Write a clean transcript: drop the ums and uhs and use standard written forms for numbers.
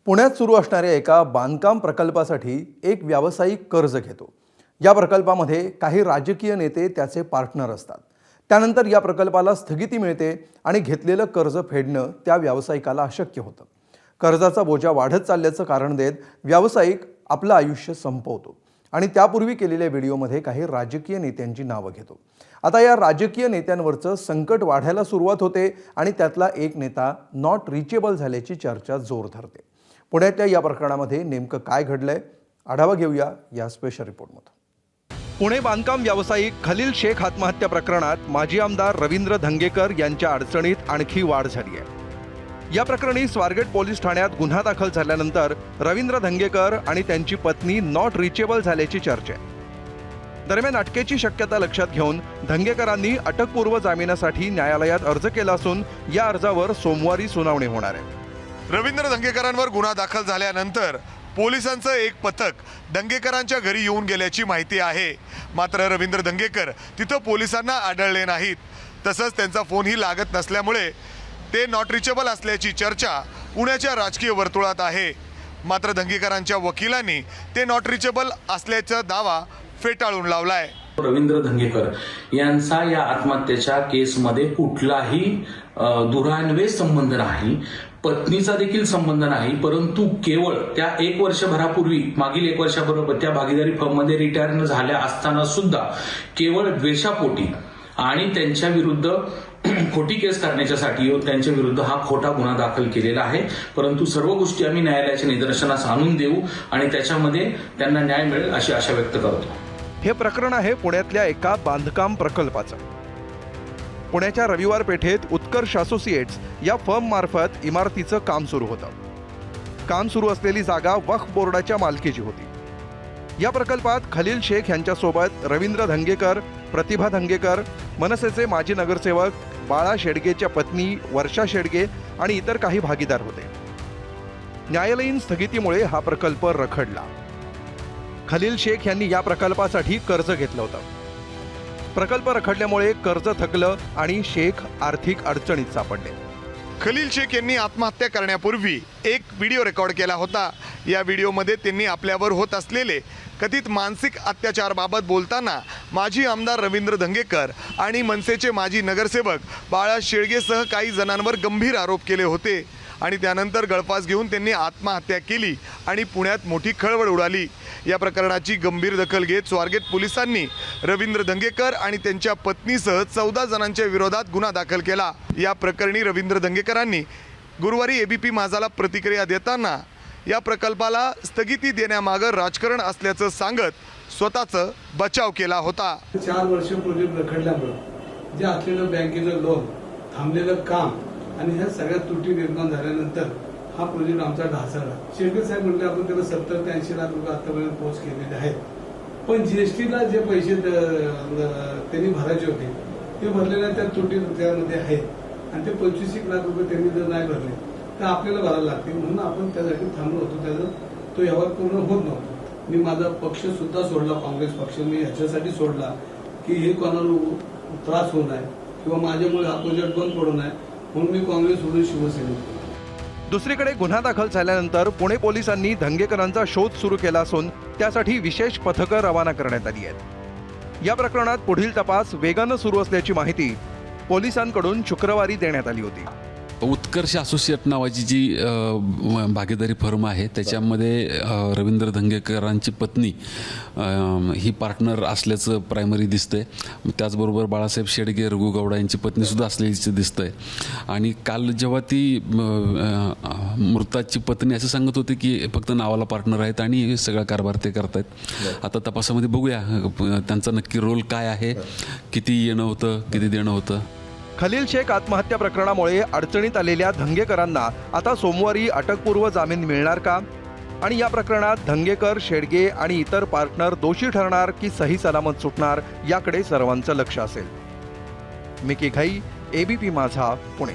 पुण्यात सुरू असणाऱ्या एका बांधकाम प्रकल्पासाठी एक व्यावसायिक कर्ज घेतो। या प्रकल्पामध्ये काही राजकीय नेते त्याचे पार्टनर असतात। त्यानंतर या प्रकल्पाला स्थगिती मिळते आणि घेतलेलं कर्ज फेडणं त्या व्यावसायिकाला अशक्य होतं। कर्जाचा बोजा वाढत चालल्याचं कारण देत व्यावसायिक आपलं आयुष्य संपवतो आणि त्यापूर्वी केलेल्या व्हिडिओमध्ये काही राजकीय नेत्यांची नावं घेतो। आता या राजकीय नेत्यांवरचं संकट वाढायला सुरुवात होते आणि त्यातला एक नेता नॉट रिचेबल झाल्याची चर्चा जोर धरते। पुण्यातल्या या प्रकरणामध्ये नेमकं काय घडलंय आढावा घेऊया या स्पेशल रिपोर्टमध्ये। पुणे बांधकाम व्यावसायिक खलील शेख आत्महत्या प्रकरणात माजी आमदार रवींद्र धंगेकर यांच्या अडचणीत आणखी वाढ झाली आहे। या प्रकरणी स्वारगेट पोलीस ठाण्यात गुन्हा दाखल झाल्यानंतर रवींद्र धंगेकर आणि त्यांची पत्नी नॉट रिचेबल झाल्याची चर्चा आहे। दरम्यान अटकेची शक्यता लक्षात घेऊन धंगेकरांनी अटकपूर्व जामिनासाठी न्यायालयात अर्ज केला असून या अर्जावर सोमवारी सुनावणी होणार आहे। रवींद्र धंगेकरांवर गुन्हा दाखल झाल्यानंतर पोलिसांचं एक पथक धंगेकरांच्या घरी येऊन गेल्याची माहिती आहे। मात्र रवींद्र धंगेकर तिथं पोलिसांना आढळले नाहीत। तसंच त्यांचा फोनही लागत नसल्यामुळे ते नॉट रिचेबल असल्याची चर्चा पुण्याच्या राजकीय वर्तुळात आहे। मात्र धंगेकरांच्या वकिलांनी ते नॉट रिचेबल असल्याचा दावा फेटाळून लावलाय। रवींद्र धंगेकर यांचा या आत्महत्येच्या केसमध्ये कुठलाही दुरान्वयी संबंध नाही, पत्नीचा देखील संबंध नाही, परंतु केवळ त्या एक वर्षभरापूर्वी मागील एक वर्षाबरोबर त्या भागीदारी फर्ममध्ये रिटायर झाल्या असताना सुद्धा केवळ द्वेषापोटी आणि त्यांच्या विरुद्ध खोटी केस करण्याच्यासाठी त्यांच्या विरुद्ध हा खोटा गुन्हा दाखल केलेला आहे। परंतु सर्व गोष्टी आम्ही न्यायालयाच्या निदर्शनास आणून देऊ आणि त्याच्यामध्ये त्यांना न्याय मिळेल अशी आशा व्यक्त करतो। हे प्रकरण आहे पुण्यातल्या एका बांधकाम प्रकल्पाचं। पुण्याच्या रविवार पेठेत उत्कर्ष असोसिएट्स या फर्म मार्फत इमारतीचं काम सुरू होतं। काम सुरू असलेली जागा वक्फ बोर्डाच्या मालकीची होती। या प्रकल्पात खलील शेख यांच्यासोबत रवींद्र धंगेकर, प्रतिभा धंगेकर, मनसेचे माजी नगरसेवक बाळा शेडगेच्या पत्नी वर्षा शेडगे आणि इतर काही भागीदार होते। न्यायालयीन स्थगितीमुळे हा प्रकल्प रखडला। खलील शेख यांनी या प्रकल्पासाठी कर्ज घेतलं होतं। प्रकल्प रखडल्यामुळे कर्ज थकलं आणि शेख आर्थिक अडचणीत सापडले। खलील शेख यांनी आत्महत्या करण्यापूर्वी एक व्हिडिओ रेकॉर्ड केला होता। या व्हिडिओमध्ये त्यांनी आपल्यावर होत असलेले कथित मानसिक अत्याचाराबाबत बोलताना माजी आमदार रवींद्र धंगेकर आणि मनसेचे माजी नगरसेवक बाळा शेळगेसह काही जणांवर गंभीर आरोप केले होते आणि त्यानंतर गळफास घेऊन त्यांनी आत्महत्या केली आणि पुण्यात मोठी खळबळ उडाली। या प्रकरणाची गंभीर दखल घेत स्वारगेट पोलिसांनी रवींद्र धंगेकर आणि त्यांच्या पत्नीसह 14 जणांच्या विरोधात गुन्हा दाखल केला। या प्रकरणी रवींद्र धंगेकरांनी गुरुवारी एबीपी माझाला प्रतिक्रिया देताना या प्रकल्पाला स्थगिती देण्यामागे राजकारण असल्याचं सांगत स्वतःचा बचाव केला होता। 4 वर्ष प्रोजेक्ट रखडल्यामुळे जे असलेलं बँकेचं लोन, थांबलेलं काम आणि ह्या सगळ्या त्रुटी निर्माण झाल्यानंतर हा प्रोजेक्ट आमचा ढासळला। शेळके साहेब म्हटले आपण त्याला 70 ते 80 लाख रुपये आतापर्यंत पोच केलेले आहेत, पण जीएसटीला जे पैसे त्यांनी भरायचे होते ते भरलेल्या त्या त्रुटी त्यामध्ये आहेत आणि ते 25 लाख रुपये त्यांनी जर नाही भरले तर आपल्याला भरायला लागते। म्हणून आपण त्यासाठी थांबलो होतो। त्याचा तो व्यवहार पूर्ण होत नव्हता। मी माझा पक्ष सुद्धा सोडला, काँग्रेस पक्ष मी ह्याच्यासाठी सोडला की हे कोणाला त्रास होऊ नये किंवा माझ्यामुळे हा प्रोजेक्ट बंद पडू नये म्हणून मी काँग्रेस सोडून शिवसेनेत। दुसरीकडे गुन्हा दाखल झाल्यानंतर पुणे पोलिसांनी धंगेकरांचा शोध सुरू केला असून त्यासाठी विशेष पथकं रवाना करण्यात आली आहेत। या प्रकरणात पुढील तपास वेगानं सुरू असल्याची माहिती पोलिसांकडून शुक्रवारी देण्यात आली होती। उत्कर्ष असोसिएट नावाची जी भागीदारी फर्म आहे त्याच्यामध्ये रवींद्र धंगेकरांची पत्नी ही पार्टनर असल्याचं प्रायमरी दिसतंय। त्याचबरोबर बाळासाहेब शेडगे, रघु गौडा यांची पत्नीसुद्धा असल्याचं दिसतंय। आणि काल जेव्हा ती मृताची पत्नी असं सांगत होती की फक्त नावाला पार्टनर आहेत आणि सगळा कारभार ते करतायत। आता तपासामध्ये बघूया त्यांचा नक्की रोल काय आहे, किती येणं होतं, किती देणं होतं। खलील शेख आत्महत्या प्रकरणामुळे अडचणीत आलेल्या धंगेकरांना आता सोमवारी अटकपूर्व जामीन मिळणार का? आणि या प्रकरणात धंगेकर, शेडगे आणि इतर पार्टनर दोषी ठरणार की सही सलामत सुटणार याकडे सर्वांचं लक्ष असेल। मिकी घाई, एबीपी माझा, पुणे।